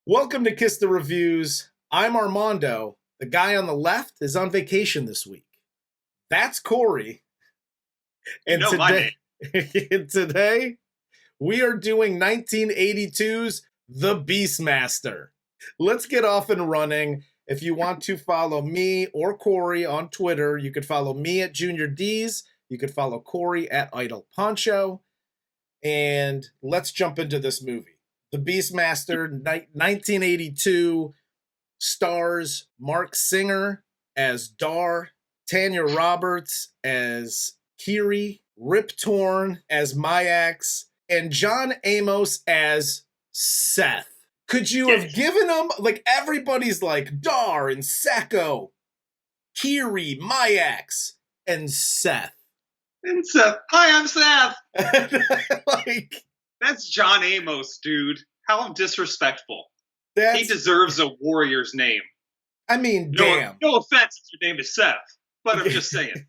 Welcome to Kiss the Reviews. I'm Armando. The guy on the left is on vacation this week. That's Corey. And my name. and today we are doing 1982's The BeastMaster. Let's get off and running. If you want to follow me or Corey on Twitter, you could follow me at Junior D's. You could follow Corey at Idle Poncho. And let's jump into this movie. The BeastMaster, 1982, stars Marc Singer as Dar, Tanya Roberts as Kiri, Rip Torn as Myax, and John Amos as Seth. Could you have given them, like, everybody's like Dar and Sacco, Kiri, Myax, and Seth. And Seth. Hi, I'm Seth. Like, that's John Amos, dude. How disrespectful. He deserves a warrior's name. I mean, damn. No offense if your name is Seth, but I'm just saying.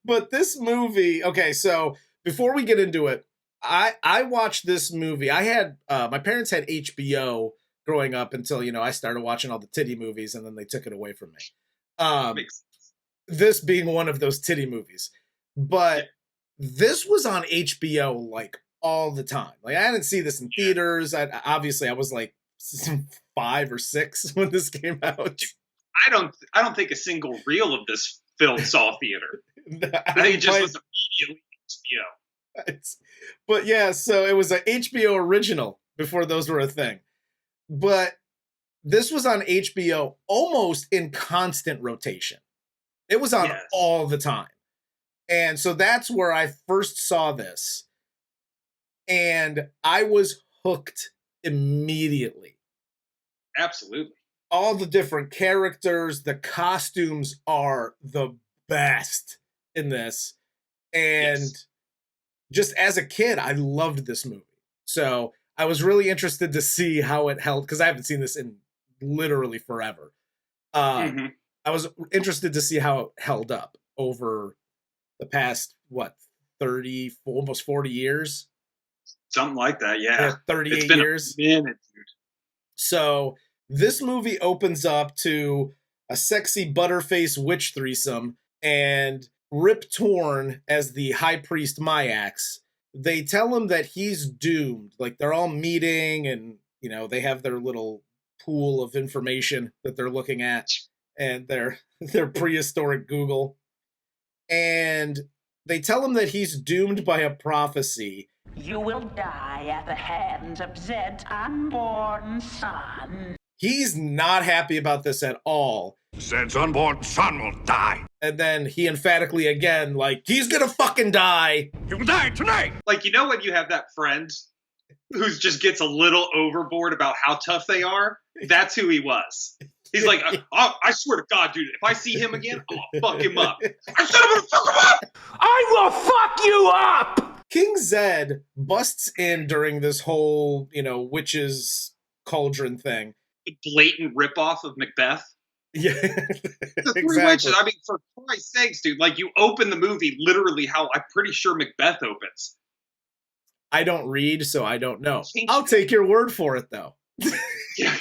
But this movie, okay, so before we get into it, I watched this movie. I had, my parents had HBO growing up until, I started watching all the titty movies, and then they took it away from me. Makes sense. This being one of those titty movies. But this was on HBO, like, all the time. Like, I didn't see this in theaters. Obviously, I was, like, 5 or 6 when this came out. I don't think a single reel of this film saw theater. I think it just was immediately HBO. But yeah, so it was an HBO original before those were a thing. But this was on HBO almost in constant rotation. It was on all the time. And so that's where I first saw this. And I was hooked immediately. Absolutely. All the different characters, the costumes are the best in this. And just as a kid, I loved this movie. So I was really interested to see how it held, because I haven't seen this in literally forever. I was interested to see how it held up over the past, 30, almost 40 years? Something like that, yeah. 38 it's been years. A minute, dude. So this movie opens up to a sexy butterface witch threesome and Rip Torn as the high priest Myax. They tell him that he's doomed. Like, they're all meeting and, they have their little pool of information that they're looking at and their prehistoric Google. And they tell him that he's doomed by a prophecy. You will die at the hands of Zed's unborn son. He's not happy about this at all. Zed's unborn son will die. And then he emphatically again, like, he's gonna fucking die. He will die tonight. Like, when you have that friend who just gets a little overboard about how tough they are? That's who he was. He's like, I swear to God, dude, if I see him again, I'm gonna fuck him up. I said I'm gonna fuck him up! I will fuck you up! King Zed busts in during this whole, witches cauldron thing. A blatant ripoff of Macbeth. Yeah, The Three Witches. I mean, for Christ's sakes, dude, like, you open the movie literally how I'm pretty sure Macbeth opens. I don't read, so I don't know. I'll take your word for it, though. Yeah.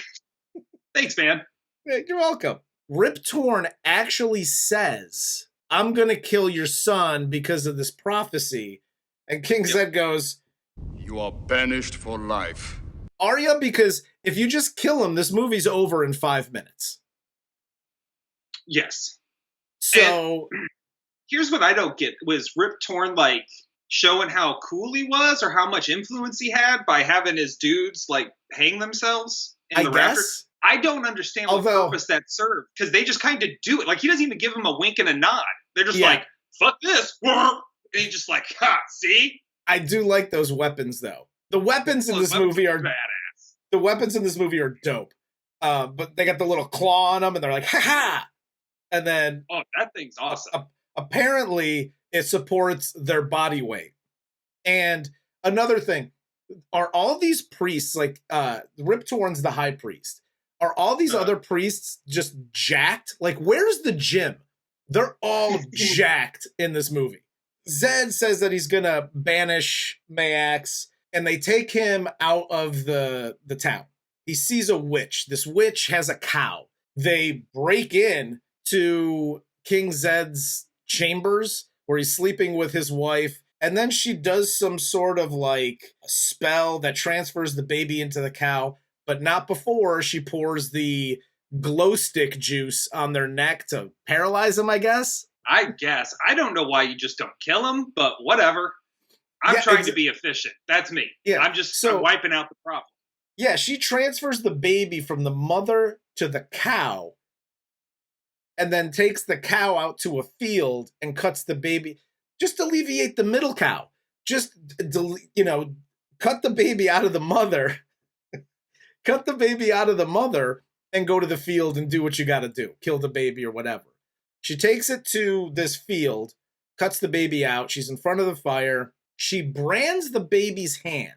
Thanks, man. You're welcome. Rip Torn actually says, I'm going to kill your son because of this prophecy. And King Zed goes, You are banished for life. Are you? Because if you just kill him, this movie's over in 5 minutes. Yes. So and here's what I don't get. Was Rip Torn, like, showing how cool he was or how much influence he had by having his dudes, like, hang themselves in the rafters? I don't understand what purpose that served, because they just kind of do it. Like, he doesn't even give him a wink and a nod. They're just like, fuck this. And he's just like, ha, see? I do like those weapons, though. The weapons in this movie are badass. The weapons in this movie are dope. But they got the little claw on them, and they're like, ha-ha! And then... Oh, that thing's awesome. Apparently, it supports their body weight. And another thing, are all these priests, like, Rip Torn's the high priest, are all these other priests just jacked? Like, where's the gym? They're all jacked in this movie. Zed says that he's gonna banish Myax, and they take him out of the town. He sees a witch. This witch has a cow. They break in to King Zed's chambers where he's sleeping with his wife. And then she does some sort of like a spell that transfers the baby into the cow, but not before she pours the glow stick juice on their neck to paralyze them, I guess. I guess. I don't know why you just don't kill them, but whatever. I'm trying to be efficient. That's me. Yeah, I'm wiping out the problem. Yeah, she transfers the baby from the mother to the cow and then takes the cow out to a field and cuts the baby. Just alleviate the middle cow. Just, cut the baby out of the mother. Cut the baby out of the mother and go to the field and do what you got to do. Kill the baby or whatever. She takes it to this field, cuts the baby out. She's in front of the fire. She brands the baby's hand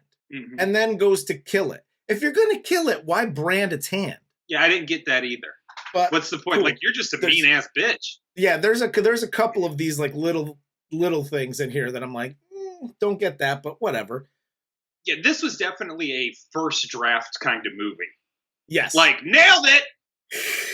and then goes to kill it. If you're going to kill it, why brand its hand? Yeah, I didn't get that either. But what's the point? Cool. Like, you're just a mean-ass bitch. Yeah, there's a couple of these like little things in here that I'm like, don't get that, but whatever. Yeah, this was definitely a first draft kind of movie. Yes. Like, nailed it!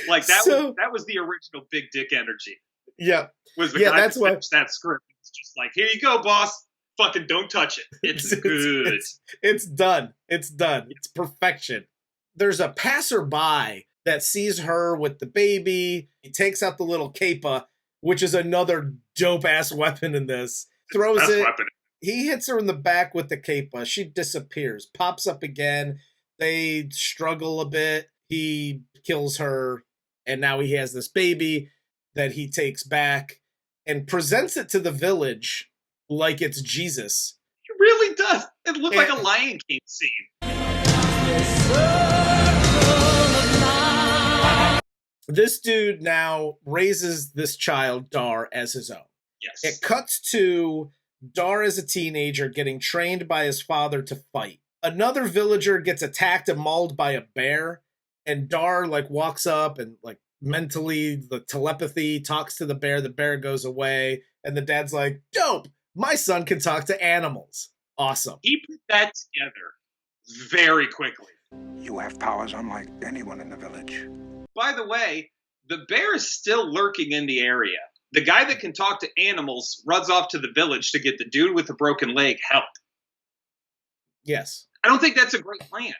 Like, that was the original Big Dick energy. Yeah. Was the guy that finished that script. It's just like, here you go, boss. Fucking don't touch it. It's good. It's done. It's done. It's perfection. There's a passerby that sees her with the baby. He takes out the little kapa, which is another dope-ass weapon in this. Throws it. Weapon. He hits her in the back with the kapa. She disappears. Pops up again. They struggle a bit. He kills her. And now he has this baby that he takes back and presents it to the village like it's Jesus. It really does. It looked like a Lion King scene. This dude now raises this child, Dar, as his own. Yes. It cuts to Dar as a teenager getting trained by his father to fight. Another villager gets attacked and mauled by a bear, and Dar walks up and mentally, the telepathy, talks to the bear goes away, and the dad's like, dope! My son can talk to animals. Awesome. He put that together very quickly. You have powers unlike anyone in the village. By the way, the bear is still lurking in the area. The guy that can talk to animals runs off to the village to get the dude with the broken leg help. Yes. I don't think that's a great plan.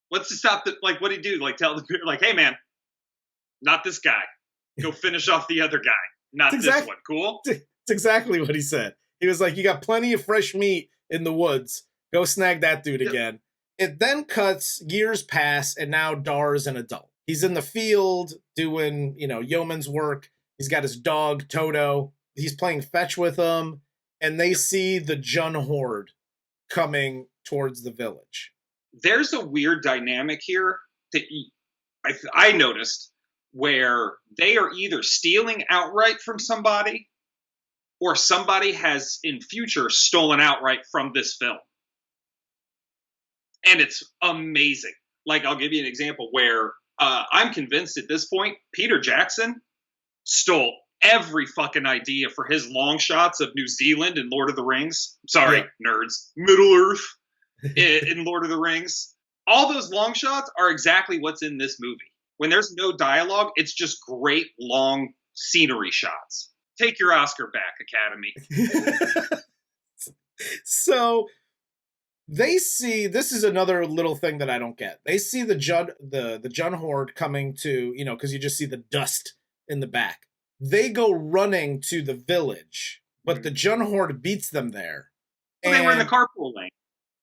What's to stop the, what do you do? Tell the bear, hey man, not this guy. Go finish off the other guy. Not this one. Cool? It's exactly what he said. He was like, you got plenty of fresh meat in the woods. Go snag that dude again. It then cuts, years pass, and now Dar is an adult. He's in the field doing, yeoman's work. He's got his dog, Toto. He's playing fetch with him. And they see the Jun horde coming towards the village. There's a weird dynamic here that I noticed where they are either stealing outright from somebody or somebody has in future stolen outright from this film. And it's amazing. I'll give you an example where I'm convinced at this point, Peter Jackson stole every fucking idea for his long shots of New Zealand in Lord of the Rings. Sorry, nerds. Middle Earth in Lord of the Rings. All those long shots are exactly what's in this movie. When there's no dialogue, it's just great long scenery shots. Take your Oscar back, Academy. So they see, this is another little thing that I don't get. They see the Jun horde coming to, because you just see the dust in the back. They go running to the village, but the Jun horde beats them there. Well, they were in the carpool lane.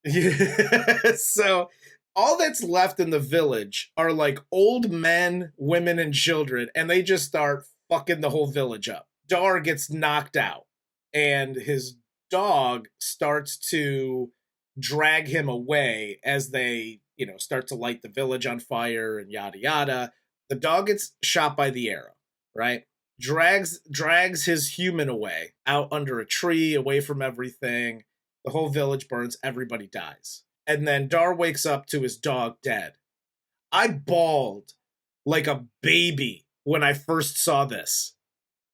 Yeah. So all that's left in the village are old men, women, and children, and they just start fucking the whole village up. Dar gets knocked out, and his dog starts to drag him away as they, start to light the village on fire and yada yada. The dog gets shot by the arrow, right? Drags his human away, out under a tree, away from everything. The whole village burns, everybody dies. And then Dar wakes up to his dog dead. I bawled like a baby when I first saw this.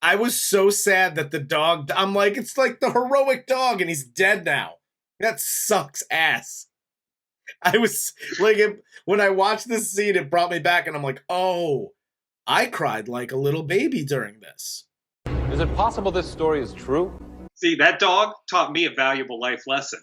I was so sad that the dog, I'm like, it's like the heroic dog and he's dead now. That sucks ass. I was like, when I watched this scene, it brought me back, and I'm like, oh, I cried like a little baby during this. Is it possible this story is true? See, that dog taught me a valuable life lesson.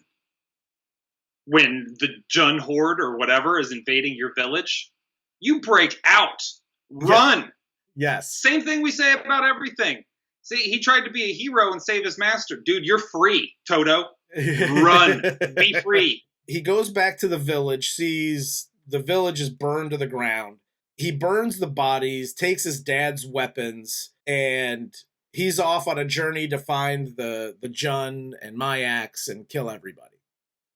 When the Jun horde or whatever is invading your village, you break out. Run. Yes. Same thing we say about everything. See, he tried to be a hero and save his master. Dude, you're free, Toto. Run. Be free. He goes back to the village, sees the village is burned to the ground. He burns the bodies, takes his dad's weapons, and he's off on a journey to find the Jun and Mayax and kill everybody.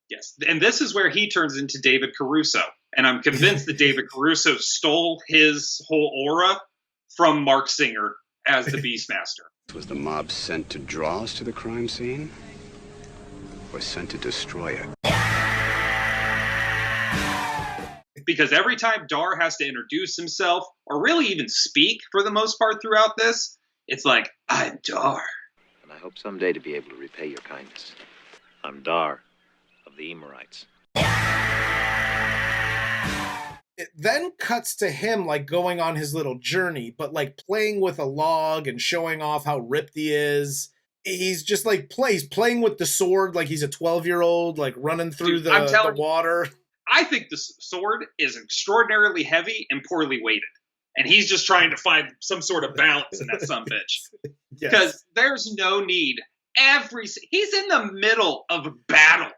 Yes, and this is where he turns into David Caruso. And I'm convinced that David Caruso stole his whole aura from Marc Singer as the BeastMaster. Was the mob sent to draw us to the crime scene? Or sent to destroy it? Because every time Dar has to introduce himself, or really even speak for the most part throughout this, it's like, I'm Dar. And I hope someday to be able to repay your kindness. I'm Dar of the Emorites. It then cuts to him like going on his little journey, but like playing with a log and showing off how ripped he is. He's just like playing with the sword like he's a 12-year-old, like running through the water. I think the sword is extraordinarily heavy and poorly weighted. And he's just trying to find some sort of balance in that sumbitch. Yes. Because there's no need. He's in the middle of a battle.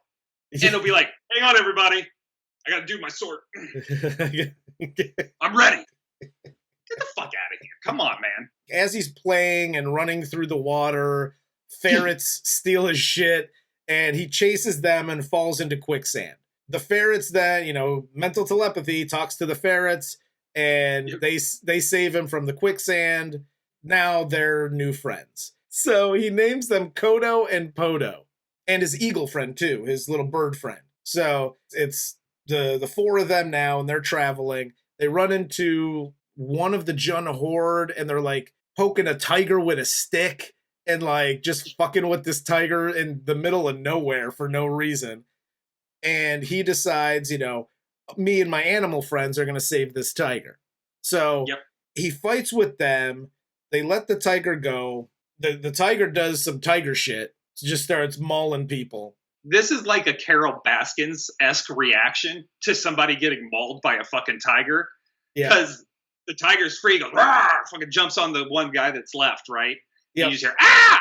And he'll be like, hang on, everybody. I got to do my sword. I'm ready. Get the fuck out of here. Come on, man. As he's playing and running through the water, ferrets steal his shit, and he chases them and falls into quicksand. The ferrets then, mental telepathy, talks to the ferrets, and they save him from the quicksand. Now they're new friends. So he names them Kodo and Podo, and his eagle friend too, his little bird friend. So it's the four of them now, and they're traveling. They run into one of the Jun horde, and they're like poking a tiger with a stick and like just fucking with this tiger in the middle of nowhere for no reason. And he decides, me and my animal friends are going to save this tiger. So he fights with them. They let the tiger go. The tiger does some tiger shit. Just starts mauling people. This is like a Carol Baskins-esque reaction to somebody getting mauled by a fucking tiger. Because the tiger's free, goes, "Rawr!" Fucking jumps on the one guy that's left, right? Yeah. You just hear, ah!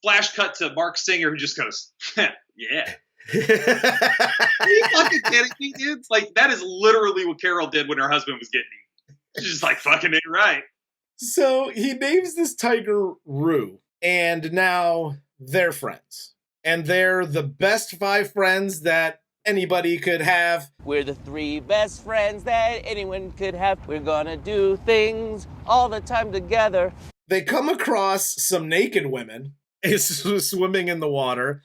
Flash cut to Marc Singer, who just goes, yeah. Are you fucking kidding me, dude? Like, that is literally what Carol did when her husband was getting eaten. She's just like, fucking ain't right. So he names this tiger Rue, and now they're friends. And they're the best 5 friends that anybody could have. We're the 3 best friends that anyone could have. We're gonna do things all the time together. They come across some naked women swimming in the water,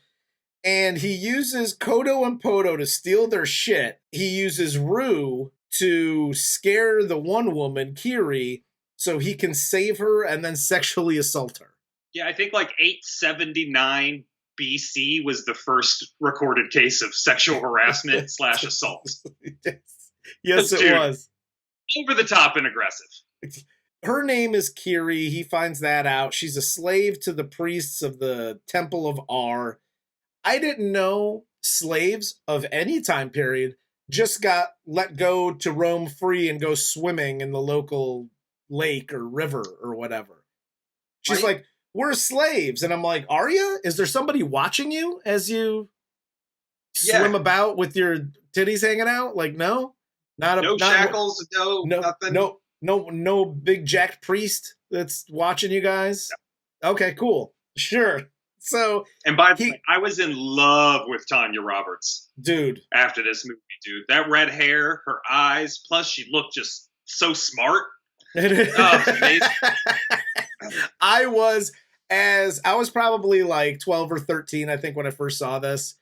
and he uses Kodo and Podo to steal their shit. He uses Rue to scare the one woman, Kiri, so he can save her and then sexually assault her. Yeah, I think like 879 BC was the first recorded case of sexual harassment / assault. Yes, it was. Over the top and aggressive. Her name is Kiri. He finds that out. She's a slave to the priests of the Temple of Ar. I didn't know slaves of any time period just got let go to roam free and go swimming in the local lake or river or whatever. She's like, we're slaves. And I'm like, are you? Is there somebody watching you as you swim about with your titties hanging out? Like, no? No shackles, nothing. No big jacked priest that's watching you guys? No. Okay, cool. Sure. So, and by the way, I was in love with Tanya Roberts. Dude. After this movie, dude. That red hair, her eyes, plus she looked just so smart. Oh, amazing. I was probably like 12 or 13, I think, when I first saw this.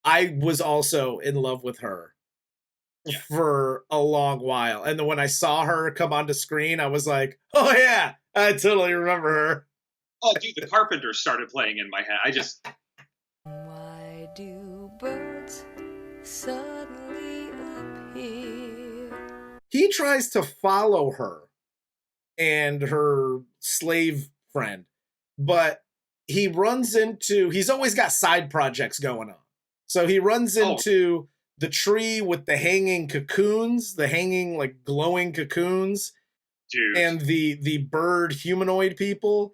I was also in love with her for a long while. And then when I saw her come onto screen, I was like, oh yeah, I totally remember her. Oh, dude, the Carpenters started playing in my head. Why do suddenly appear. He tries to follow her and her slave friend, but he's always got side projects going on. So he runs into the tree with the hanging cocoons, the hanging like glowing cocoons. Dude. And the bird humanoid people.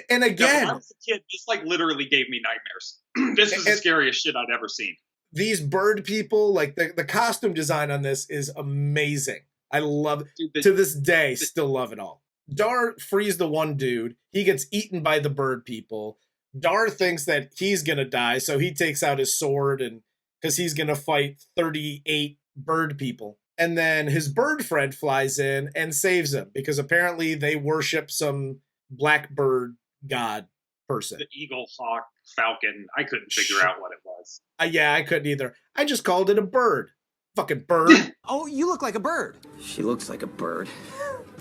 And again, when I was a kid, this like literally gave me nightmares. This was the scariest shit I'd ever seen. These bird people, like the costume design on this is amazing. I love it. To this day, still love it all. Dar frees the one dude. He gets eaten by the bird people. Dar thinks that he's going to die, so he takes out his sword and because he's going to fight 38 bird people. And then his bird friend flies in and saves him because apparently they worship some blackbird god person. The eagle, hawk, falcon. I couldn't figure out what it was. Yeah, I couldn't either. I just called it a bird. Fucking bird. Oh, you look like a bird. She looks like a bird.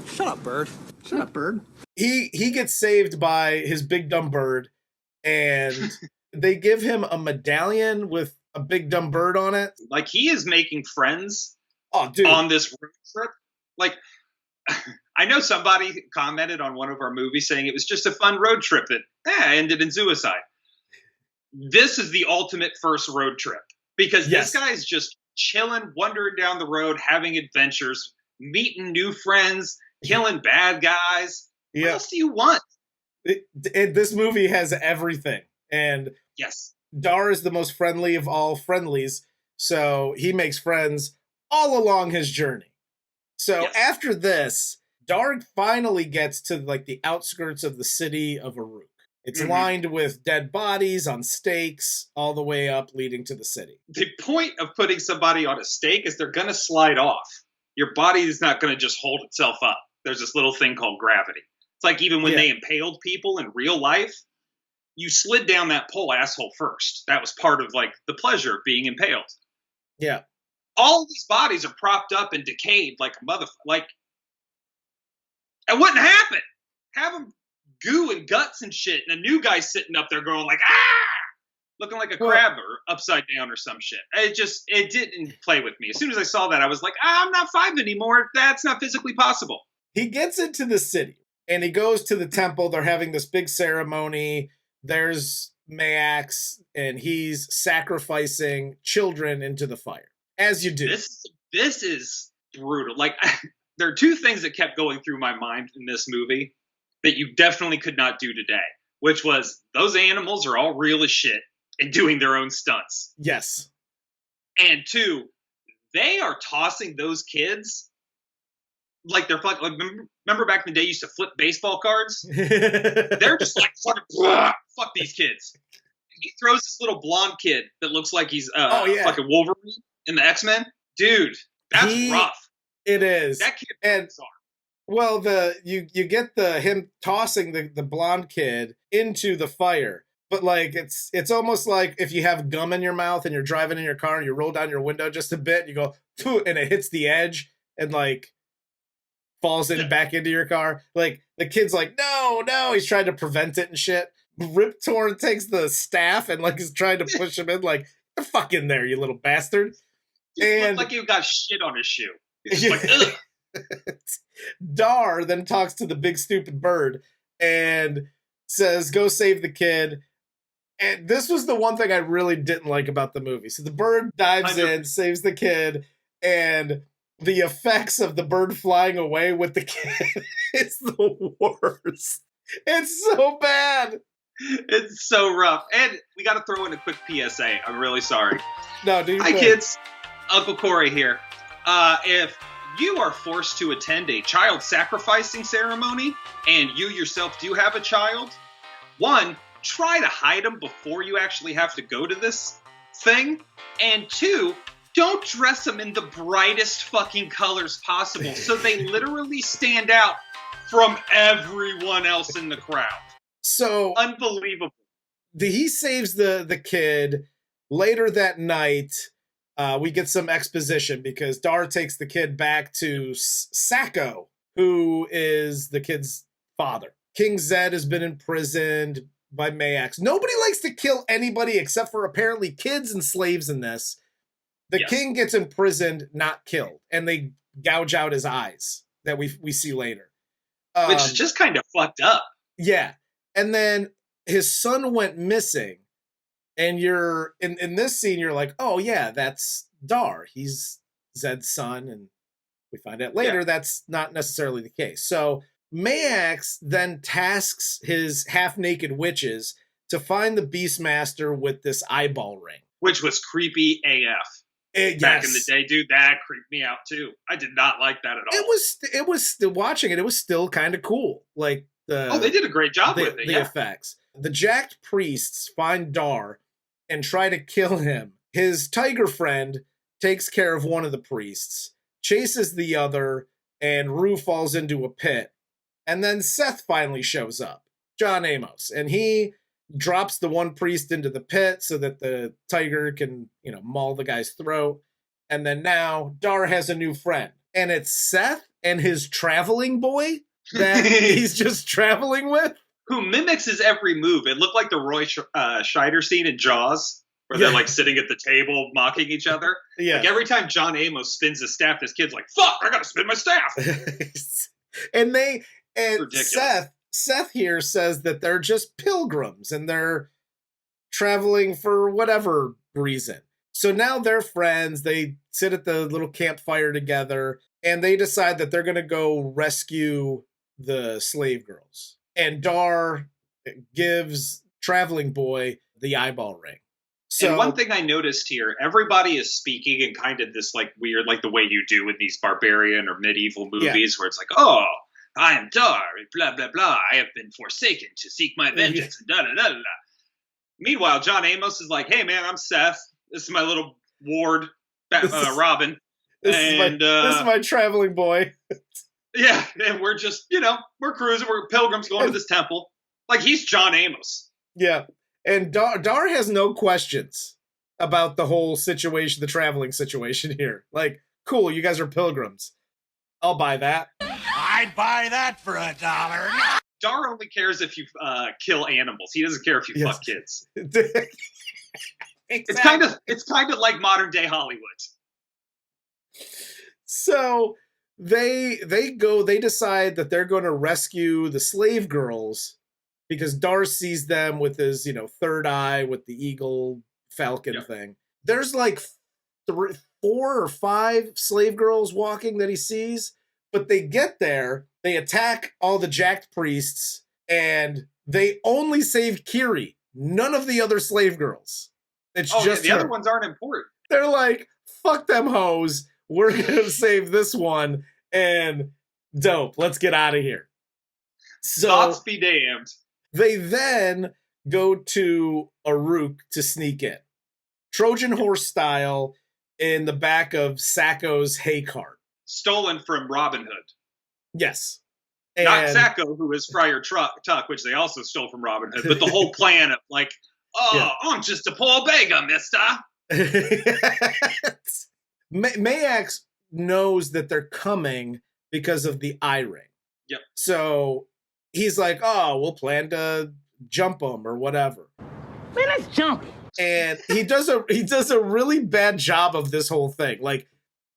Shut up, bird. Shut up, bird. He gets saved by his big dumb bird, and they give him a medallion with a big dumb bird on it. Like he is making friends. Oh, dude. On this road trip. Like, I know somebody commented on one of our movies saying it was just a fun road trip that ended in suicide. This is the ultimate first road trip because this guy's just chilling, wandering down the road, having adventures, meeting new friends, killing bad guys. What else do you want? This movie has everything. And yes, Dar is the most friendly of all friendlies. So he makes friends all along his journey. So after this, Dar finally gets to like the outskirts of the city of Aruk. It's lined with dead bodies on stakes all the way up leading to the city. The point of putting somebody on a stake is they're going to slide off. Your body is not going to just hold itself up. There's this little thing called gravity. It's like even when they impaled people in real life, you slid down that pole asshole first. That was part of like the pleasure of being impaled. Yeah. All these bodies are propped up and decayed like a motherfucker. Like, it wouldn't happen. Have them goo and guts and shit, and a new guy sitting up there going like, looking like a crab or upside down or some shit. It didn't play with me. As soon as I saw that, I was like, I'm not 5 anymore. That's not physically possible. He gets into the city, and he goes to the temple. They're having this big ceremony. There's Mayax, and he's sacrificing children into the fire. As you do. This is brutal. Like, there are two things that kept going through my mind in this movie that you definitely could not do today, which was those animals are all real as shit and doing their own stunts. Yes. And two, they are tossing those kids like they're like remember back in the day you used to flip baseball cards? They're just like fuck these kids. He throws this little blonde kid that looks like he's fucking Wolverine in the X-Men. Dude, that's rough. It is. That kid and well, you get him tossing the blonde kid into the fire. But like it's almost like if you have gum in your mouth and you're driving in your car and you roll down your window just a bit, and you go and it hits the edge and like falls back into your car. Like the kid's like, no, he's trying to prevent it and shit. Rip Torn takes the staff and like is trying to push him in, like, get the fuck in there, you little bastard. He looked like he got shit on his shoe. He's just like, ugh. Dar then talks to the big stupid bird and says, go save the kid. And this was the one thing I really didn't like about the movie. So the bird dives in, saves the kid, and the effects of the bird flying away with the kid is the worst. It's so bad. It's so rough. And we got to throw in a quick PSA. I'm really sorry. No, dude. Hi, kids. Uncle Corey here. If you are forced to attend a child sacrificing ceremony and you yourself do have a child, one, try to hide them before you actually have to go to this thing. And two, don't dress them in the brightest fucking colors possible so they literally stand out from everyone else in the crowd. So unbelievable. He saves the kid. Later that night, we get some exposition because Dar takes the kid back to Sacco, who is the kid's father. King Zed has been imprisoned by Mayax. Nobody likes to kill anybody except for apparently kids and slaves in this. The king gets imprisoned, not killed, and they gouge out his eyes that we see later. Which is just kind of fucked up. Yeah. And then his son went missing, and you're in this scene, you're like, oh yeah, that's Dar. He's Zed's son, and we find out later that's not necessarily the case. So Mayax then tasks his half-naked witches to find the Beastmaster with this eyeball ring. Which was creepy AF. Back in the day, dude, that creeped me out too. I did not like that at all. It was still watching it. It was still kind of cool. Like they did a great job with it. The effects. The jacked priests find Dar and try to kill him. His tiger friend takes care of one of the priests, chases the other, and Rue falls into a pit. And then Seth finally shows up, John Amos, and he drops the one priest into the pit so that the tiger can, maul the guy's throat. And then now Dar has a new friend, and it's Seth and his traveling boy that he's just traveling with, who mimics his every move. It looked like the Roy Scheider scene in Jaws, where they're like sitting at the table mocking each other. Yeah. Like every time John Amos spins his staff, this kid's like, "Fuck! I gotta spin my staff." and Seth here says that they're just pilgrims and they're traveling for whatever reason. So now they're friends. They sit at the little campfire together, and they decide that they're going to go rescue the slave girls. And Dar gives traveling boy the eyeball ring. So, and one thing I noticed here, everybody is speaking in kind of this like weird, like the way you do in these barbarian or medieval movies where it's like, oh, I am Dar, blah, blah, blah. I have been forsaken to seek my vengeance, da, da, da, da. Meanwhile, John Amos is like, hey, man, I'm Seth. This is my little ward, Robin. This is my traveling boy. Yeah, and we're just, we're cruising. We're pilgrims going to this temple. Like, he's John Amos. Yeah. And Dar has no questions about the whole situation, the traveling situation here. Like, cool, you guys are pilgrims. I'll buy that. I'd buy that for $1. Dar only cares if you kill animals. He doesn't care if you fuck kids. Exactly. It's kind of like modern day Hollywood. So they decide that they're going to rescue the slave girls because Dar sees them with his, third eye with the eagle falcon thing. There's like 4 or 5 slave girls walking that he sees, but they get there, they attack all the jacked priests, and they only save Kiri, none of the other slave girls. It's just the other ones aren't important. They're like, fuck them hoes. We're going to save this one, and dope. Let's get out of here. So thoughts be damned. They then go to Aruk to sneak in. Trojan horse style in the back of Sacco's hay cart. Stolen from Robin Hood. Yes. Not Sacco, who is Friar Tuck, which they also stole from Robin Hood, but the whole plan of like, I'm just a poor beggar, mister. Mayax knows that they're coming because of the eye ring. Yep. So he's like, we'll plan to jump them or whatever. Man, let's jump. And he does a really bad job of this whole thing. Like,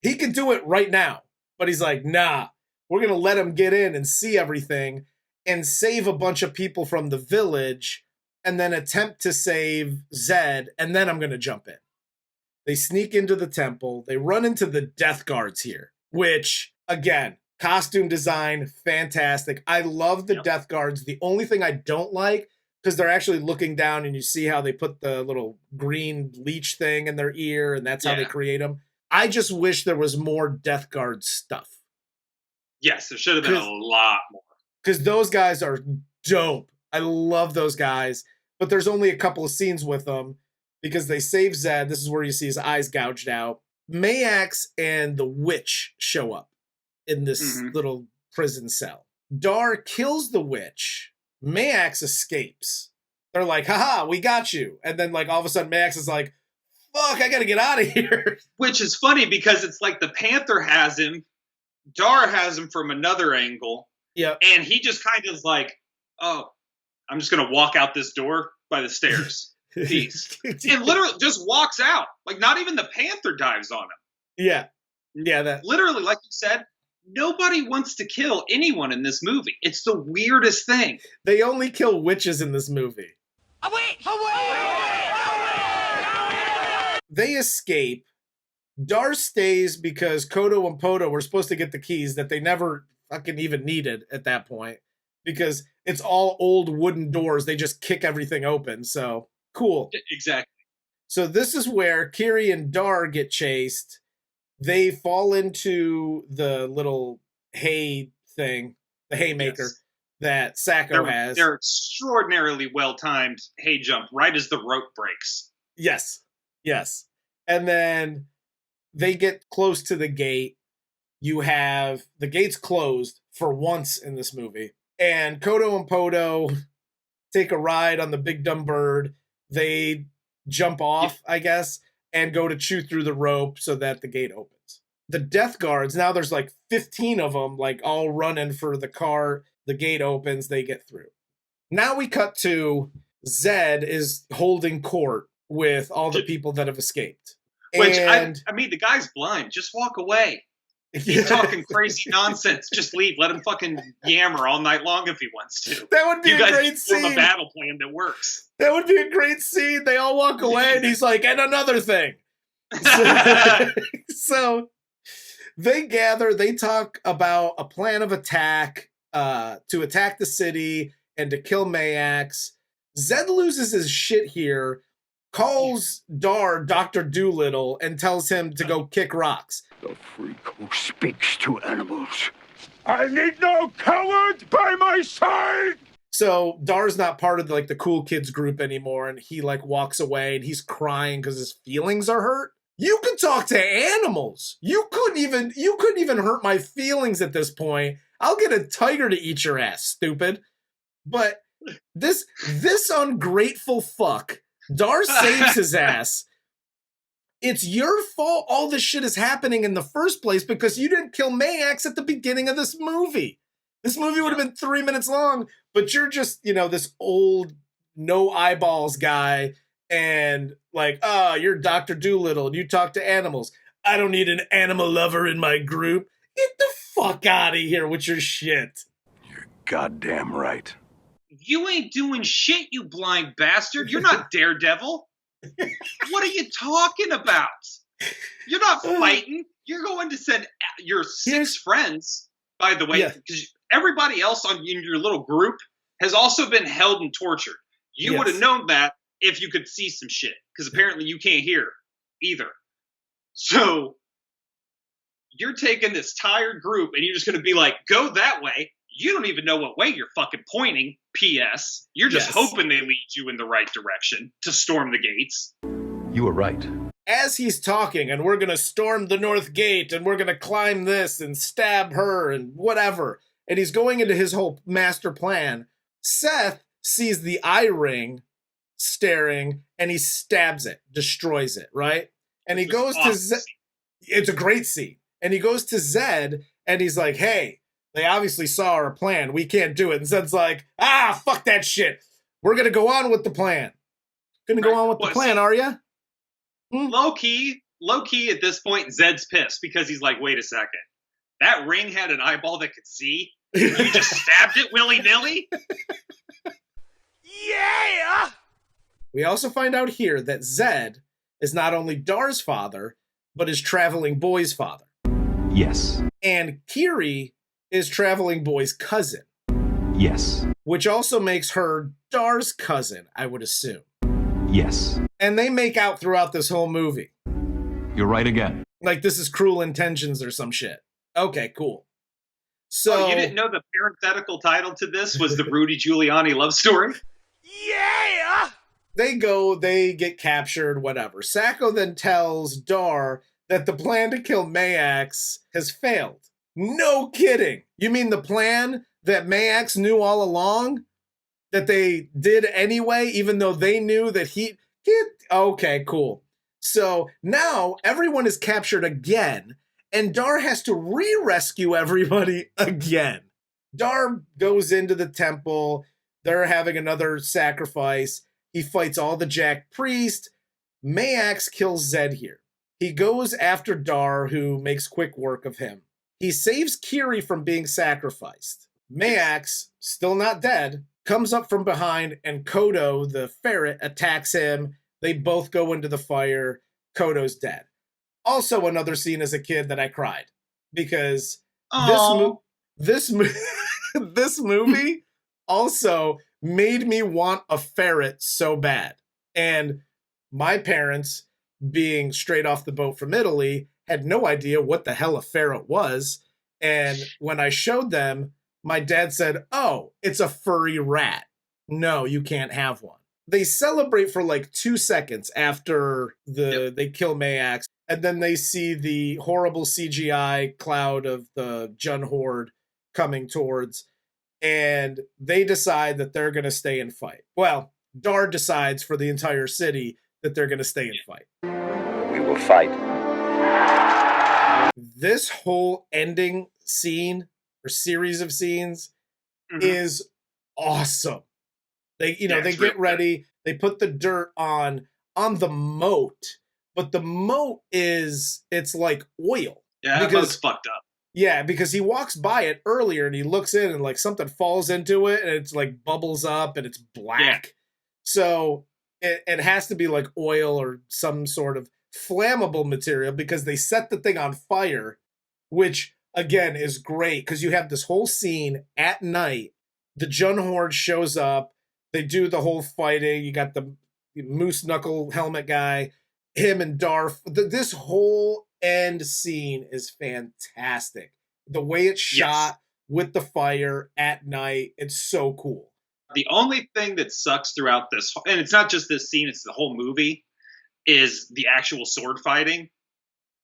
he could do it right now, but he's like, nah, we're going to let him get in and see everything and save a bunch of people from the village and then attempt to save Zed, and then I'm going to jump in. They sneak into the temple. They run into the death guards here, which, again, costume design, fantastic. I love the death guards. The only thing I don't like, because they're actually looking down and you see how they put the little green leech thing in their ear, and that's how they create them. I just wish there was more death guard stuff. Yes, there should have been a lot more. Because those guys are dope. I love those guys. But there's only a couple of scenes with them because they save Zed. This is where you see his eyes gouged out. Mayax and the witch show up in this little prison cell. Dar kills the witch. Mayax escapes. They're like, haha, we got you. And then like all of a sudden Mayax is like, fuck, I gotta get out of here. Which is funny because it's like the Panther has him, Dar has him from another angle. Yeah. And he just kind of is like, oh, I'm just gonna walk out this door by the stairs. piece. And literally just walks out. Like, not even the Panther dives on him. Yeah. Yeah, that literally, like you said, nobody wants to kill anyone in this movie. It's the weirdest thing. They only kill witches in this movie. Away! They escape. Dar stays because Kodo and Podo were supposed to get the keys that they never fucking even needed at that point, because it's all old wooden doors. They just kick everything open. So cool. Exactly. So this is where Kiri and Dar get chased. They fall into the little hay thing, the haymaker that Sacco has. They're extraordinarily well-timed hay jump right as the rope breaks. Yes. Yes. And then they get close to the gate. You have the gates closed for once in this movie. And Kodo and Podo take a ride on the big dumb bird. They jump off, I guess, and go to chew through the rope so that the gate opens. The death guards, now there's like 15 of them, like all running for the car. The gate opens, they get through. Now we cut to Zed is holding court with all the people that have escaped. Which, I mean, the guy's blind. Just walk away. He's talking crazy nonsense. Just leave. Let him fucking yammer all night long if he wants to. That would be a great scene. Form a battle plan that works. That would be a great scene. They all walk away, and he's like, and another thing. So they gather. They talk about a plan of attack to attack the city and to kill Mayax. Zed loses his shit here, calls Dar Dr. Doolittle, and tells him to go kick rocks. The freak who speaks to animals. I need no cowards by my side! So Dar's not part of the cool kids group anymore, and he walks away and he's crying because his feelings are hurt. You could talk to animals. You couldn't even hurt my feelings at this point. I'll get a tiger to eat your ass, stupid. But this ungrateful fuck, Dar saves his ass. It's your fault all this shit is happening in the first place because you didn't kill Mayax at the beginning of this movie. This movie would have been 3 minutes long, but you're just, this old, no eyeballs guy, and you're Dr. Doolittle, and you talk to animals. I don't need an animal lover in my group. Get the fuck out of here with your shit. You're goddamn right. You ain't doing shit, you blind bastard. You're not Daredevil. What are you talking about? You're not fighting. You're going to send your 6 friends, by the way, because everybody else in your little group has also been held and tortured. You would have known that if you could see some shit, because apparently you can't hear either. So you're taking this tired group and you're just going to be like, go that way. You don't even know what way you're fucking pointing, P.S. You're just hoping they lead you in the right direction to storm the gates. You were right. As he's talking, and we're going to storm the North Gate, and we're going to climb this and stab her and whatever, and he's going into his whole master plan, Seth sees the eye ring staring, and he stabs it, destroys it, right? And he goes to Zed. It's a great scene. And he goes to Zed, and he's like, hey, they obviously saw our plan. We can't do it. And Zed's like, fuck that shit. We're going to go on with the plan. Going to go on with the plan, are you? Low key at this point, Zed's pissed because he's like, wait a second. That ring had an eyeball that could see? You just stabbed it willy-nilly? Yeah! We also find out here that Zed is not only Dar's father, but is Traveling Boy's father. Yes. And Kiri is Traveling Boy's cousin. Yes. Which also makes her Dar's cousin, I would assume. Yes. And they make out throughout this whole movie. You're right again. Like this is Cruel Intentions or some shit. Okay, cool. So you didn't know the parenthetical title to this was the Rudy Giuliani love story? Yeah! They get captured, whatever. Sacco then tells Dar that the plan to kill Mayax has failed. No kidding. You mean the plan that Mayax knew all along? That they did anyway, even though they knew that okay, cool. So now everyone is captured again, and Dar has to re-rescue everybody again. Dar goes into the temple. They're having another sacrifice. He fights all the Jack Priest. Mayax kills Zed here. He goes after Dar, who makes quick work of him. He saves Kiri from being sacrificed. Mayax, still not dead, comes up from behind, and Kodo, the ferret, attacks him. They both go into the fire. Kodo's dead. Also, another scene as a kid that I cried because this movie also made me want a ferret so bad. And my parents, being straight off the boat from Italy, had no idea what the hell a ferret was. And when I showed them, my dad said, "Oh, it's a furry rat. No, you can't have one." They celebrate for like 2 seconds after they kill Mayax, and then they see the horrible CGI cloud of the Jun Horde coming towards, and they decide that they're going to stay and fight. Well, Dar decides for the entire city that they're going to stay and fight. We will fight. This whole ending scene or series of scenes is awesome. They get ready, they put the dirt on the moat, but the moat it's like oil. Yeah, that moat's fucked up. Yeah, because he walks by it earlier and he looks in and like something falls into it and it's like bubbles up and it's black. Yeah. So it has to be like oil or some sort of flammable material because they set the thing on fire, which again is great because you have this whole scene at night. The Jun Horde shows up. They do the whole fighting. You got the moose knuckle helmet guy, him and Darth. This whole end scene is fantastic. The way it's shot with the fire at night, it's so cool. The only thing that sucks throughout this, and it's not just this scene, it's the whole movie, is the actual sword fighting.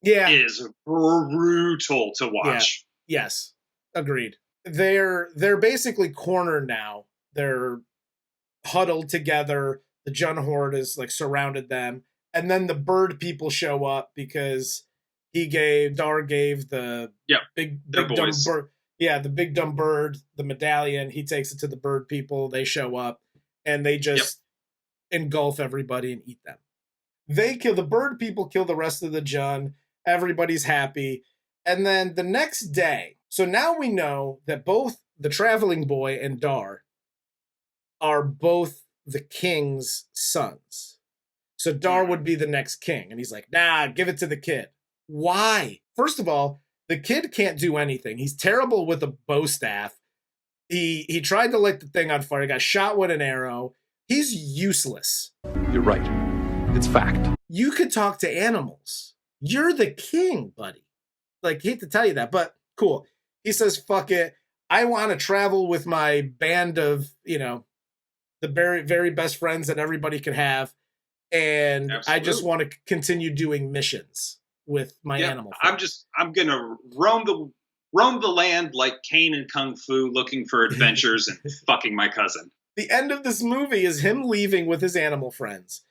Yeah. Is brutal to watch. Yeah. Yes. Agreed. They're basically cornered now. They're huddled together. The Jun Horde is like surrounded them. And then the bird people show up because Dar gave the big dumb bird. Yeah, the big dumb bird, the medallion. He takes it to the bird people. They show up and they just engulf everybody and eat them. The bird people kill the rest of the Jun. Everybody's happy. And then the next day, so now we know that both the traveling boy and Dar are both the king's sons. So Dar would be the next king. And he's like, nah, give it to the kid. Why? First of all, the kid can't do anything. He's terrible with a bow staff. He tried to light the thing on fire. He got shot with an arrow. He's useless. You're right. It's fact. You could talk to animals. You're the king, buddy. Like, hate to tell you that, but cool. He says, fuck it. I want to travel with my band of, the very, very best friends that everybody can have. And absolutely. I just want to continue doing missions with my animal friends. I'm going to roam the land like Kane and Kung Fu, looking for adventures and fucking my cousin. The end of this movie is him leaving with his animal friends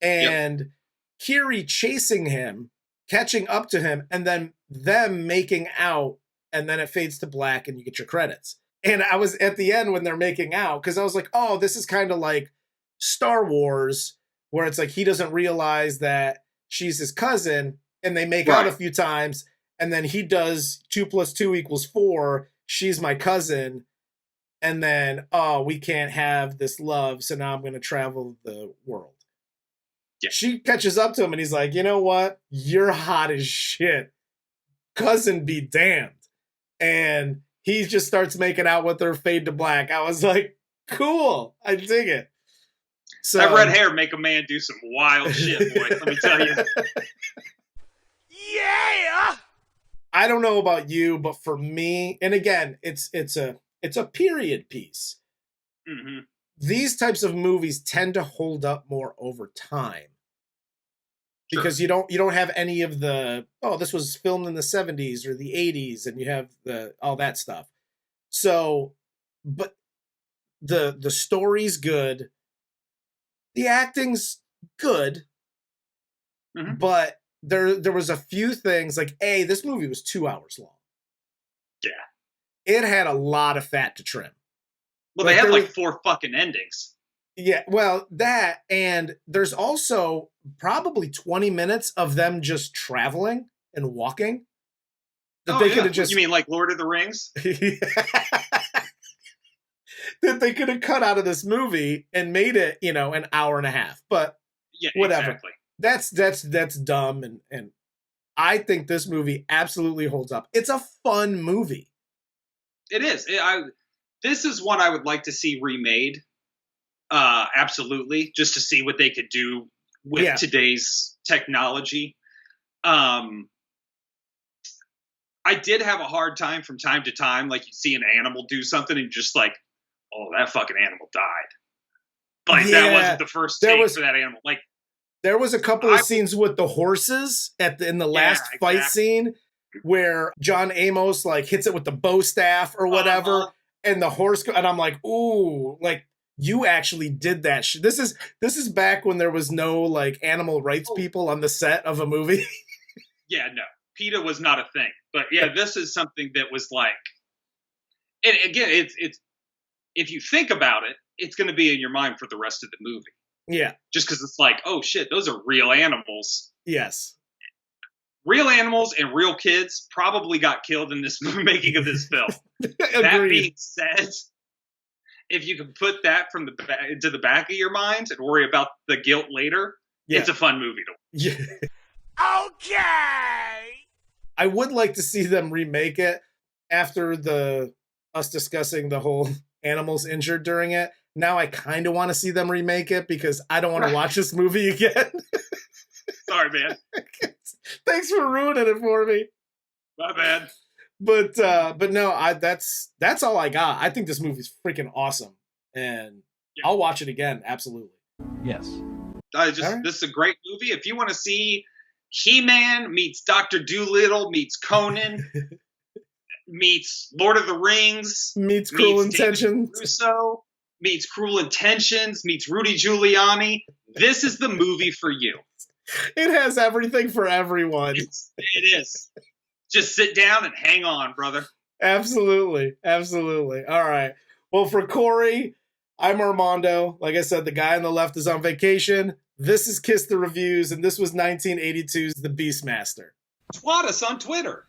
and Kiri chasing him, catching up to him, and then them making out, and then it fades to black and you get your credits. And I was at the end when they're making out, because I was like, oh, this is kind of like Star Wars, where it's like he doesn't realize that she's his cousin, and they make out a few times, and then he does 2 + 2 = 4, she's my cousin, and then, oh, we can't have this love, so now I'm going to travel the world. Yeah. She catches up to him, and he's like, you know what? You're hot as shit. Cousin be damned. And he just starts making out with her, fade to black. I was like, cool. I dig it. So that red hair make a man do some wild shit, boy. Let me tell you. Yeah! I don't know about you, but for me, and again, it's a period piece. Mm-hmm. These types of movies tend to hold up more over time. Because you don't have any of the, oh, this was filmed in the 70s or the 80s, and you have all that stuff. So, but the story's good. The acting's good. Mm-hmm. But there was a few things like, this movie was 2 hours long. Yeah. It had a lot of fat to trim. Well, they had like 4 fucking endings. Yeah, well, that, and there's also probably 20 minutes of them just traveling and walking. That they could have just. You mean like Lord of the Rings? That they could have cut out of this movie and made it, an hour and a half. But whatever. Exactly. That's dumb, and I think this movie absolutely holds up. It's a fun movie. It is. This is one I would like to see remade. Absolutely, just to see what they could do with today's technology. I did have a hard time from time to time, like you see an animal do something and you're just like, oh, that fucking animal died. Like that wasn't the first take for that animal. Like there was a couple of scenes with the horses in the last fight scene where John Amos like hits it with the bow staff or whatever, and the horse and I'm like, ooh, like you actually did that shit. This is back when there was no like animal rights people on the set of a movie. Yeah, no. PETA was not a thing. But yeah, this is something that was like, and again, it's if you think about it, it's going to be in your mind for the rest of the movie. Yeah. Just because it's like, oh shit, those are real animals. Yes. Real animals and real kids probably got killed in this making of this film. That being said, if you can put that from into the back of your mind and worry about the guilt later, it's a fun movie to watch. Yeah. Okay. I would like to see them remake it after us discussing the whole animals injured during it. Now I kind of want to see them remake it because I don't want to watch this movie again. Sorry, man. Thanks for ruining it for me. My bad. But no, that's all I got. I think this movie's freaking awesome, and I'll watch it again. Absolutely. Yes. This is a great movie. If you want to see He-Man meets Dr. Doolittle meets Conan meets Lord of the Rings meets Cruel Intentions, Russo meets Cruel Intentions meets Rudy Giuliani, this is the movie for you. It has everything for everyone. It is. Just sit down and hang on, brother. Absolutely. All right. Well, for Corey, I'm Armando. Like I said, the guy on the left is on vacation. This is Kiss the Reviews, and this was 1982's The BeastMaster. Twat us on Twitter.